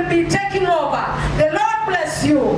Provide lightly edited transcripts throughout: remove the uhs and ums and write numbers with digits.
will be taking over. The Lord bless you.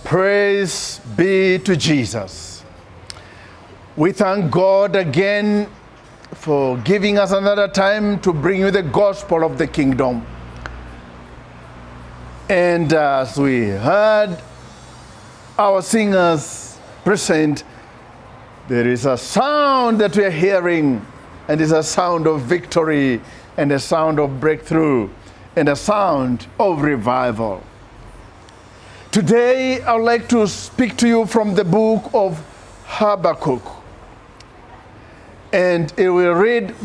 Praise be to Jesus. We thank God again for giving us another time to bring you the gospel of the kingdom. And as we heard our singers present, there is a sound that we are hearing, and it's a sound of victory, and a sound of breakthrough, and a sound of revival. Today, I would like to speak to you from the book of Habakkuk. And it will read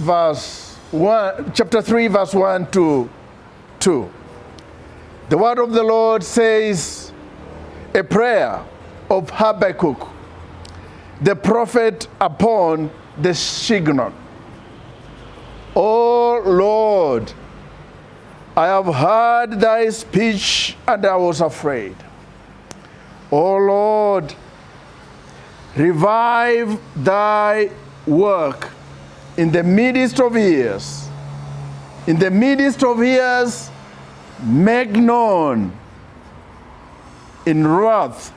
chapter 3, verse 1 to 2. The word of the Lord says, a prayer of Habakkuk, the prophet upon the Shignot. O Lord, I have heard thy speech and I was afraid. O Lord, revive thy work in the midst of years. In the midst of years, make known. In wrath,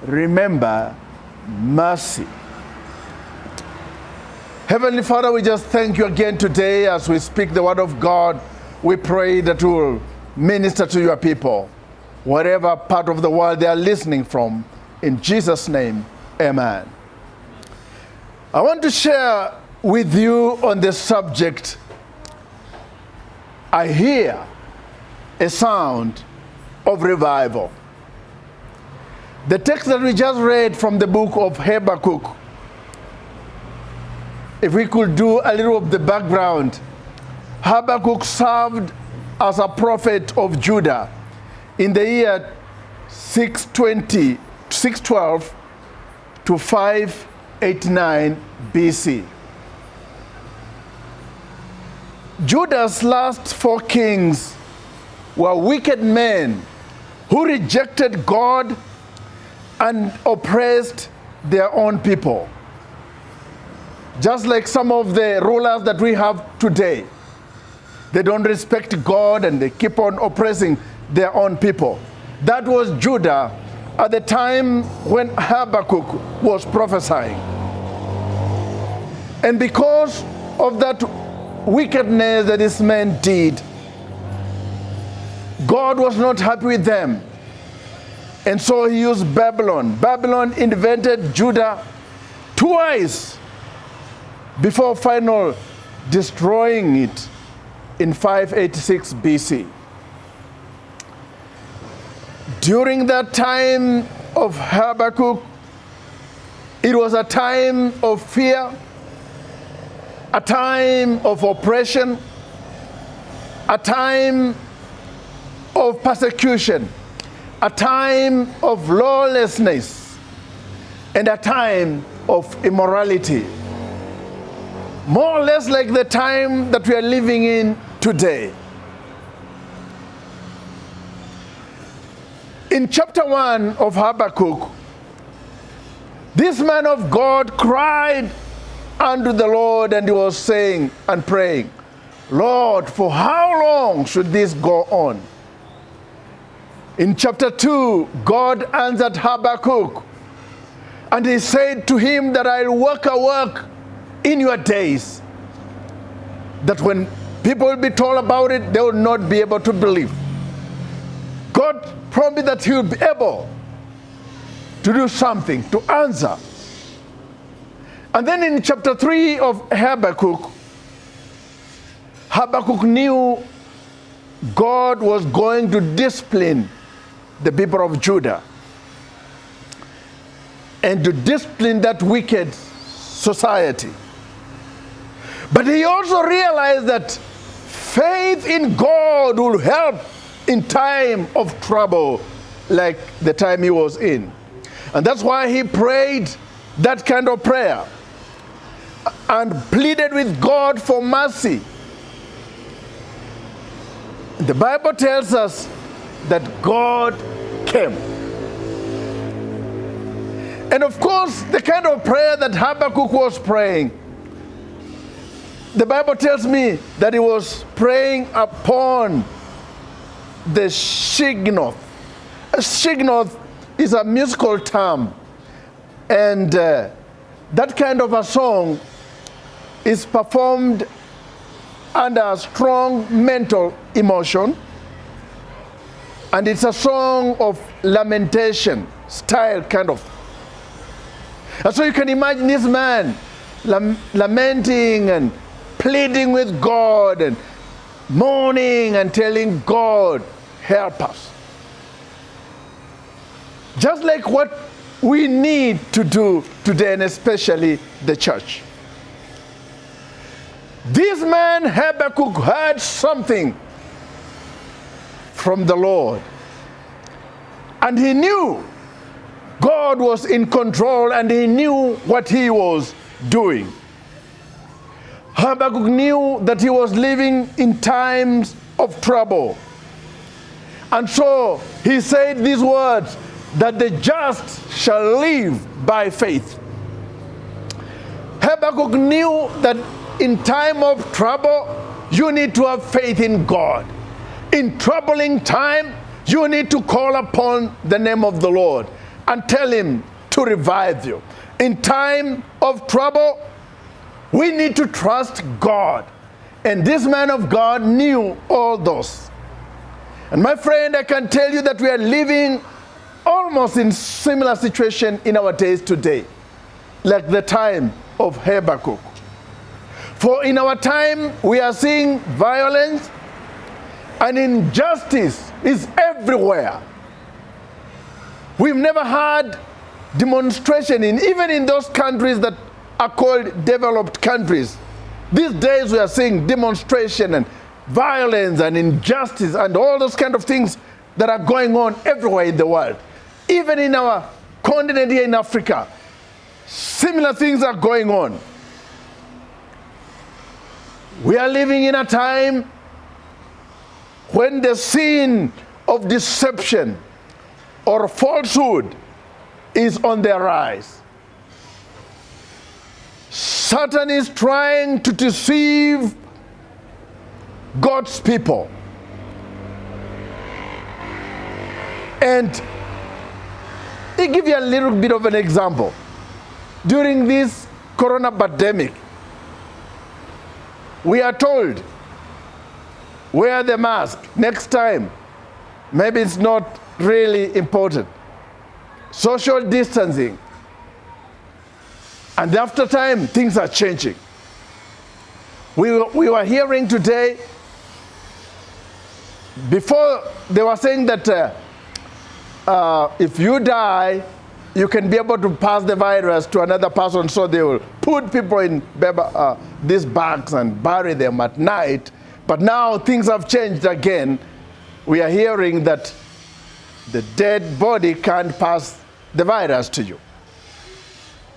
remember mercy. Heavenly Father, we just thank you again today as we speak the word of God. We pray that you will minister to your people, whatever part of the world they are listening from. In Jesus' name, amen. I want to share with you on the subject, I hear a sound of revival. The text that we just read from the book of Habakkuk, if we could do a little of the background, Habakkuk served as a prophet of Judah in the year 612 to 589 BC. Judah's last 4 kings were wicked men who rejected God and oppressed their own people. Just like some of the rulers that we have today. They don't respect God and they keep on oppressing their own people. That was Judah at the time when Habakkuk was prophesying. And because of that wickedness that this man did, God was not happy with them. And so he used Babylon. Babylon invented Judah twice before final destroying it in 586 BC. During that time of Habakkuk, it was a time of fear, a time of oppression, a time of persecution, a time of lawlessness, and a time of immorality. More or less like the time that we are living in today. In chapter 1 of Habakkuk, this man of God cried unto the Lord, and he was saying and praying, Lord, for how long should this go on? In chapter 2, God answered Habakkuk, and he said to him that I'll work a work in your days, that when people will be told about it, they will not be able to believe. God promised that he will be able to do something, to answer. And then in chapter 3 of Habakkuk, Habakkuk knew God was going to discipline the people of Judah and to discipline that wicked society. But he also realized that faith in God will help in time of trouble like the time he was in. And that's why he prayed that kind of prayer and pleaded with God for mercy. The Bible tells us that God came. And of course, the kind of prayer that Habakkuk was praying, the Bible tells me that he was praying upon the Shignoth. A Shignoth is a musical term, and that kind of a song is performed under a strong mental emotion, and it's a song of lamentation style kind of. And so you can imagine this man lamenting and pleading with God and mourning and telling God, help us. Just like what we need to do today, and especially the church. This man Habakkuk heard something from the Lord, and he knew God God was in control and he knew what he was doing. Habakkuk knew that he was living in times of trouble. And so he said these words, that the just shall live by faith. Habakkuk knew that in time of trouble, you need to have faith in God. In troubling time, you need to call upon the name of the Lord and tell him to revive you. In time of trouble, we need to trust God. And this man of God knew all those. And my friend, I can tell you that we are living almost in similar situation in our days today, like the time of Habakkuk. For in our time, we are seeing violence and injustice is everywhere. We've never had demonstration even in those countries that are called developed countries. These days we are seeing demonstration and violence and injustice and all those kind of things that are going on everywhere in the world. Even in our continent here in Africa, similar things are going on. We are living in a time when the sin of deception or falsehood is on the rise. Satan is trying to deceive God's people. And I'll give you a little bit of an example. During this corona pandemic, we are told, wear the mask. Next time, maybe it's not really important. Social distancing. And after time, things are changing. We were hearing today, before they were saying that if you die, you can be able to pass the virus to another person, so they will put people in these bags and bury them at night. But now things have changed again. We are hearing that the dead body can't pass the virus to you.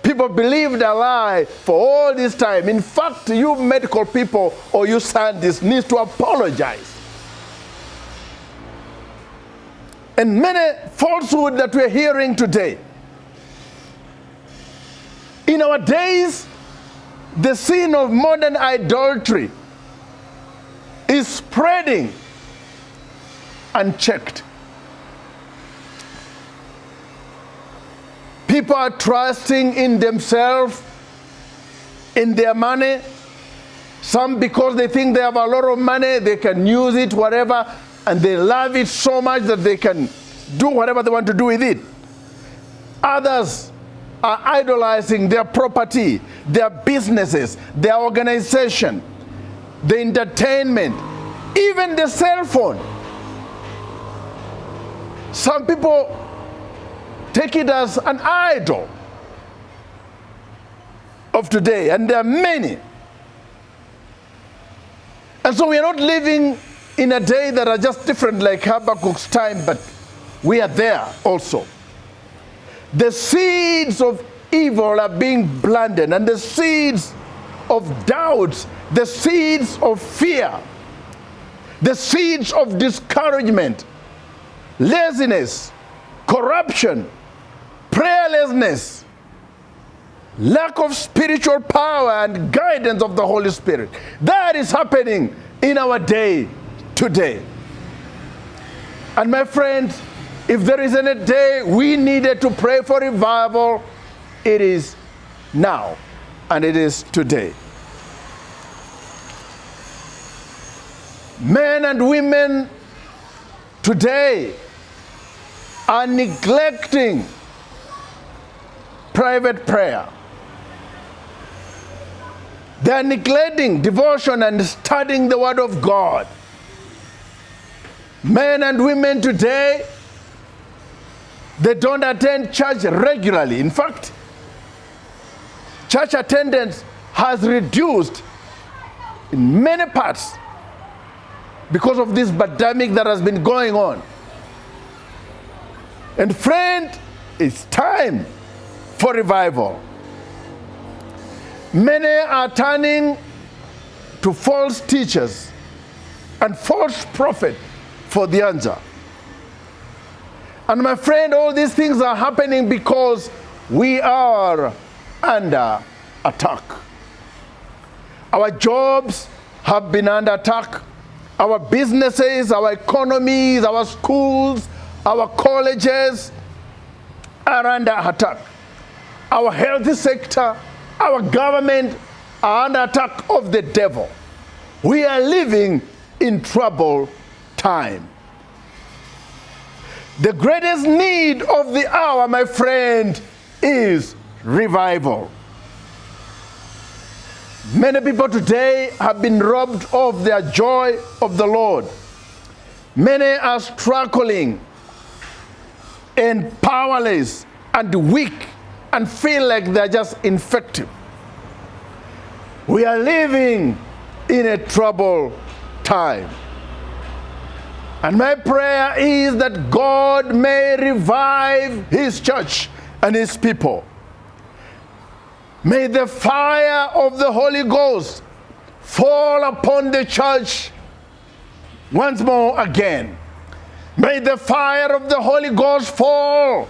People believed a lie for all this time. In fact, you medical people or you scientists need to apologize. And many falsehood that we're hearing today. In our days, the sin of modern idolatry is spreading unchecked. People are trusting in themselves, in their money. Some, because they think they have a lot of money, they can use it, whatever, and they love it so much that they can do whatever they want to do with it. Others are idolizing their property, their businesses, their organization, the entertainment, even the cell phone. Some people take it as an idol of today, and there are many. And so we are not living in a day that are just different like Habakkuk's time, but we are there also. The seeds of evil are being planted, and the seeds of doubts, the seeds of fear, the seeds of discouragement, laziness, corruption, prayerlessness, lack of spiritual power and guidance of the Holy Spirit. That is happening in our day today. And my friend, if there is any day we needed to pray for revival, it is now, and it is today. Men and women today are neglecting private prayer. They are neglecting devotion and studying the Word of God. Men and women today, they don't attend church regularly. In fact, church attendance has reduced in many parts because of this pandemic that has been going on. And friend, It's time for revival. Many are turning to false teachers and false prophets for the answer. And my friend, all these things are happening because we are under attack. Our jobs have been under attack. Our businesses, our economies, our schools, our colleges are under attack. Our health sector, our government are under attack of the devil. We are living in troubled time. The greatest need of the hour, my friend, is revival. Many people today have been robbed of their joy of the Lord. Many are struggling and powerless and weak and feel like they're just infected. We are living in a troubled time. And my prayer is that God may revive His church and His people. May the fire of the Holy Ghost fall upon the church once more again. May the fire of the Holy Ghost fall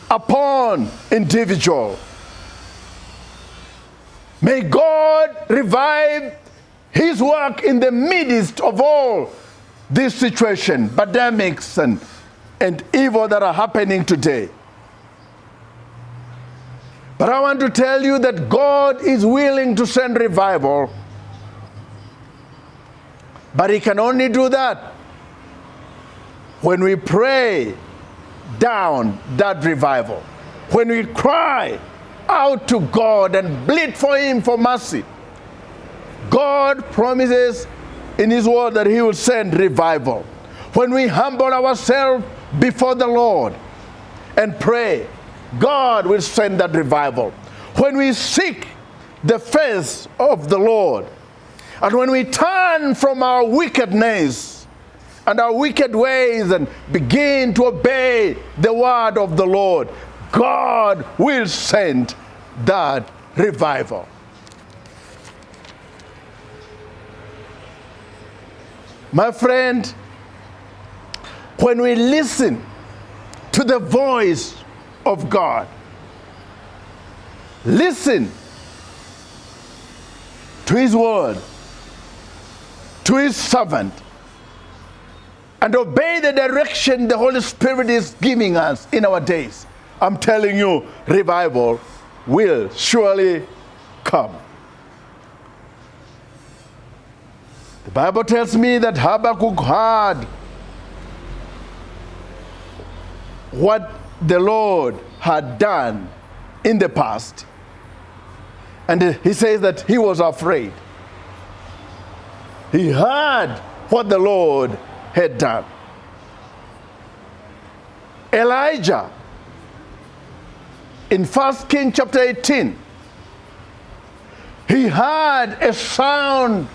upon individuals. May God revive His work in the midst of all this situation, pandemics and evil that are happening today. But I want to tell you that God is willing to send revival, but He can only do that when we pray down that revival, when we cry out to God and plead for Him for mercy. God promises in His word that He will send revival. When we humble ourselves before the Lord and pray, God will send that revival. When we seek the face of the Lord, and when we turn from our wickedness and our wicked ways and begin to obey the word of the Lord, God will send that revival. My friend, when we listen to the voice of God, listen to His word, to His servant, and obey the direction the Holy Spirit is giving us in our days, I'm telling you, revival will surely come. The Bible tells me that Habakkuk heard what the Lord had done in the past. And he says that he was afraid. He heard what the Lord had done. Elijah, in 1 Kings chapter 18, he heard a sound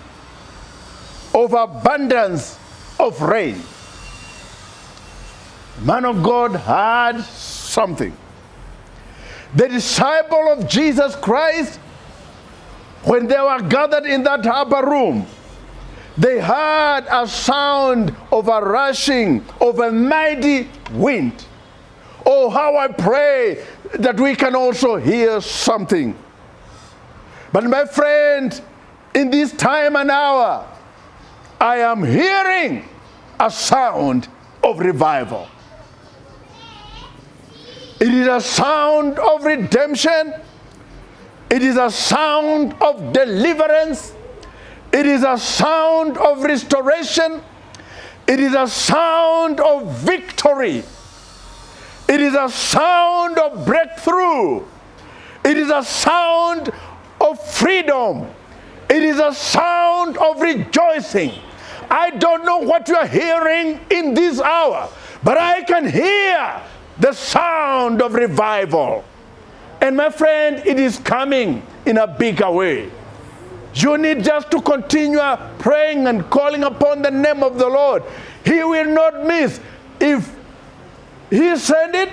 of abundance of rain. Man of God heard something. The disciple of Jesus Christ, when they were gathered in that upper room, they heard a sound of a rushing of a mighty wind. Oh, how I pray that we can also hear something. But my friend, in this time and hour, I am hearing a sound of revival. It is a sound of redemption. It is a sound of deliverance. It is a sound of restoration. It is a sound of victory. It is a sound of breakthrough. It is a sound of freedom. It is a sound of rejoicing. I don't know what you are hearing in this hour, but I can hear the sound of revival. And my friend, it is coming in a bigger way. You need just to continue praying and calling upon the name of the Lord. He will not miss. If He said it,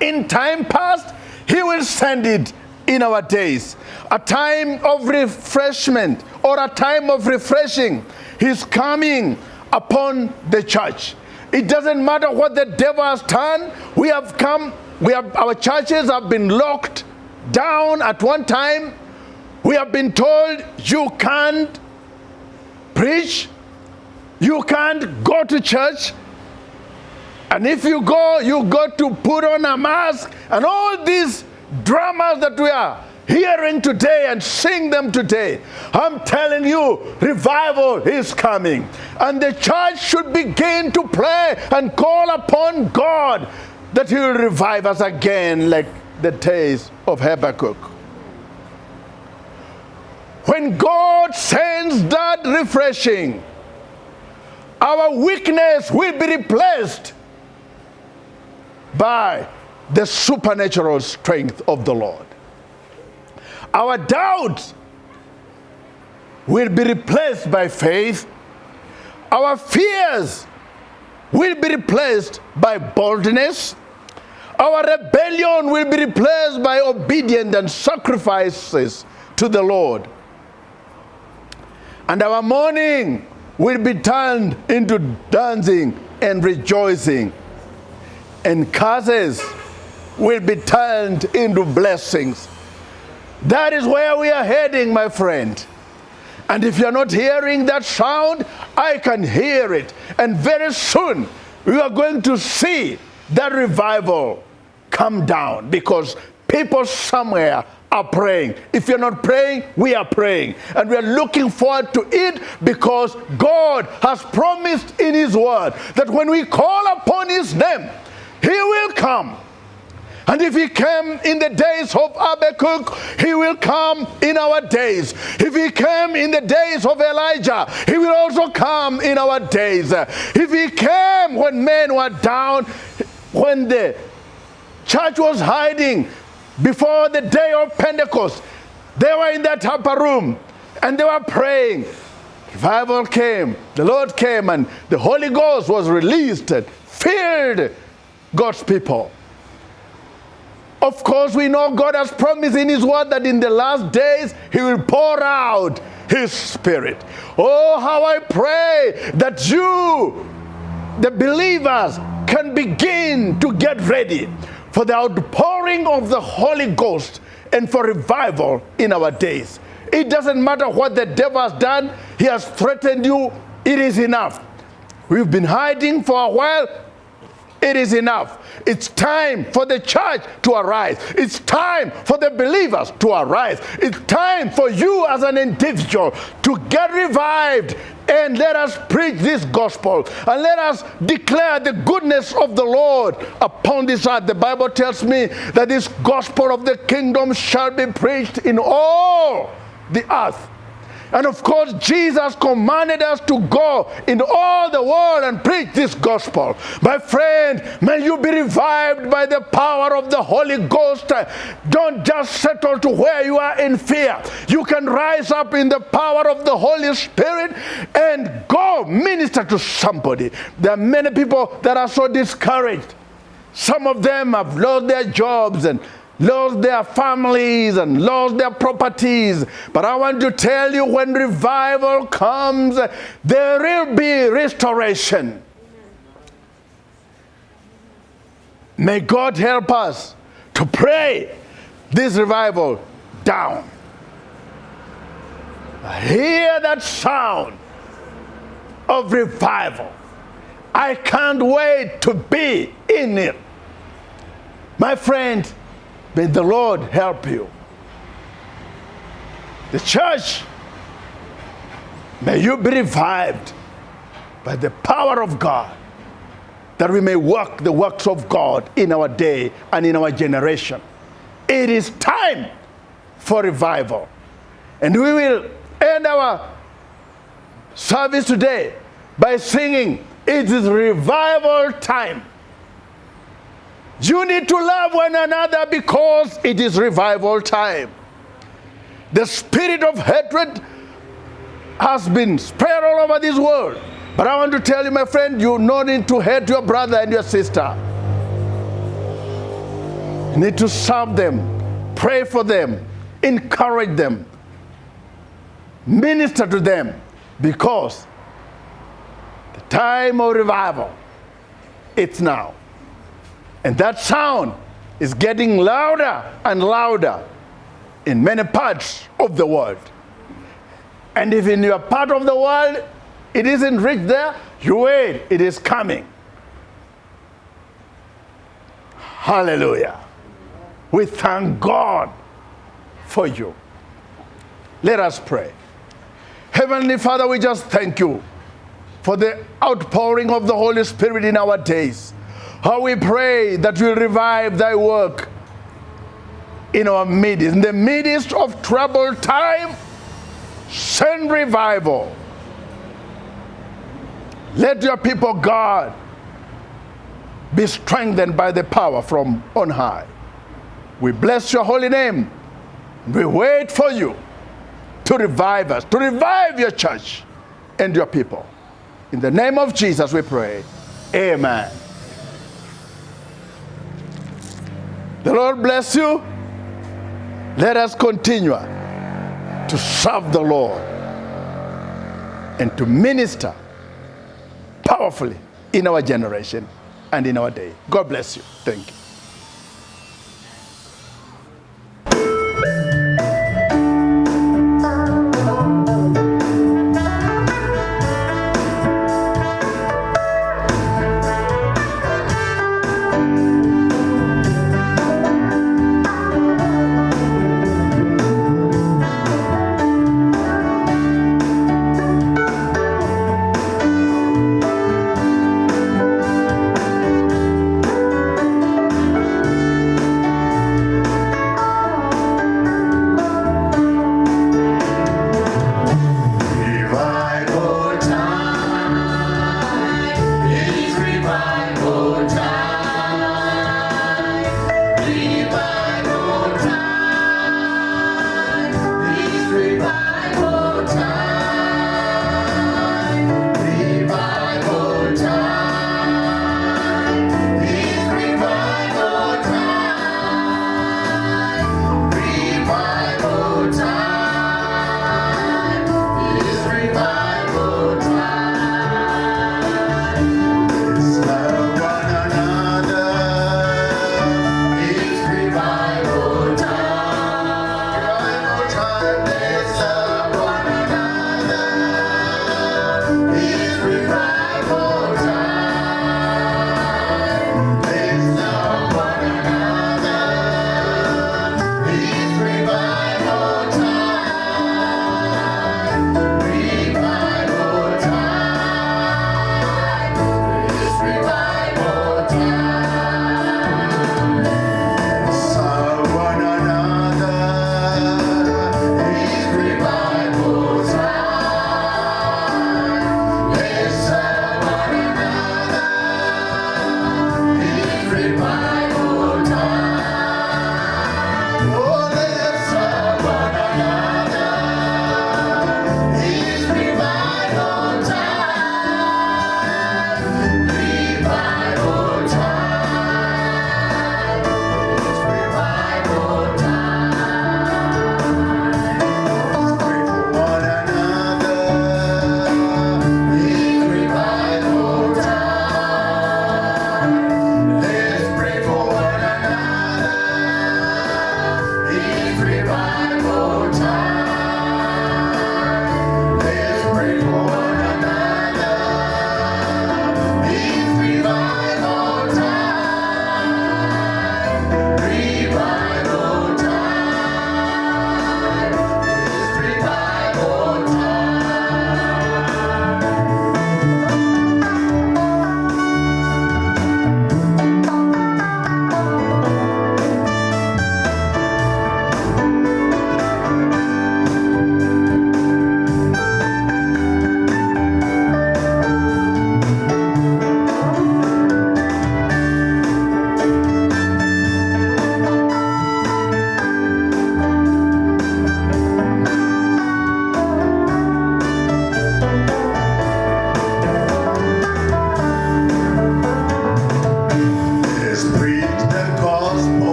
in time past, he will send it in our days. A time of refreshment or a time of refreshing. He's coming upon the church. It doesn't matter what the devil has done. Our churches have been locked down at one time. We have been told you can't preach, you can't go to church, and if you got to put on a mask, and all these dramas that we are hearing today and sing them today. I'm telling you, revival is coming, and the church should begin to pray and call upon God that he will revive us again like the days of Habakkuk. When God sends that refreshing, our weakness will be replaced by the supernatural strength of the Lord. Our doubts will be replaced by faith. Our fears will be replaced by boldness. Our rebellion will be replaced by obedience and sacrifices to the Lord. And our mourning will be turned into dancing and rejoicing. And curses will be turned into blessings. That is where we are heading, my friend. And if you're not hearing that sound, I can hear it. And very soon, we are going to see that revival come down, because people somewhere are praying. If you're not praying, we are praying. And we are looking forward to it, because God has promised in his word that when we call upon his name, he will come. And if he came in the days of Habakkuk, he will come in our days. If he came in the days of Elijah, he will also come in our days. If he came when men were down, when the church was hiding before the day of Pentecost, they were in that upper room and they were praying. Revival came, the Lord came, and the Holy Ghost was released and filled God's people. Of course, we know God has promised in his word that in the last days he will pour out his Spirit. Oh, how I pray that you, the believers, can begin to get ready for the outpouring of the Holy Ghost and for revival in our days. It doesn't matter what the devil has done. He has threatened you. It is enough. We've been hiding for a while. It is enough. It's time for the church to arise. It's time for the believers to arise. It's time for you as an individual to get revived, and let us preach this gospel, and let us declare the goodness of the Lord upon this earth. The Bible tells me that this gospel of the kingdom shall be preached in all the earth. And of course, Jesus commanded us to go in all the world and preach this gospel. My friend, may you be revived by the power of the Holy Ghost. Don't just settle to where you are in fear. You can rise up in the power of the Holy Spirit and go minister to somebody. There are many people that are so discouraged. Some of them have lost their jobs and lost their families and lost their properties. But I want to tell you, when revival comes, there will be restoration. May God help us to pray this revival down. Hear that sound of revival. I can't wait to be in it. My friend, may the Lord help you. The church, may you be revived by the power of God, that we may work the works of God in our day and in our generation. It is time for revival. And we will end our service today by singing, "It is revival time." You need to love one another because it is revival time. The spirit of hatred has been spread all over this world. But I want to tell you, my friend, you no need to hate your brother and your sister. need to serve them, pray for them, encourage them, minister to them, because the time of revival, it's now. And that sound is getting louder and louder in many parts of the world. And if in your part of the world it isn't reached there, you wait, it is coming. Hallelujah. We thank God for you. Let us pray. Heavenly Father, we just thank you for the outpouring of the Holy Spirit in our days. How we pray that you'll revive thy work in our midst. In the midst of troubled time, send revival. Let your people, God, be strengthened by the power from on high. We bless your holy name. We wait for you to revive us, to revive your church and your people. In the name of Jesus we pray. Amen. The Lord bless you. Let us continue to serve the Lord and to minister powerfully in our generation and in our day. God bless you. Thank you.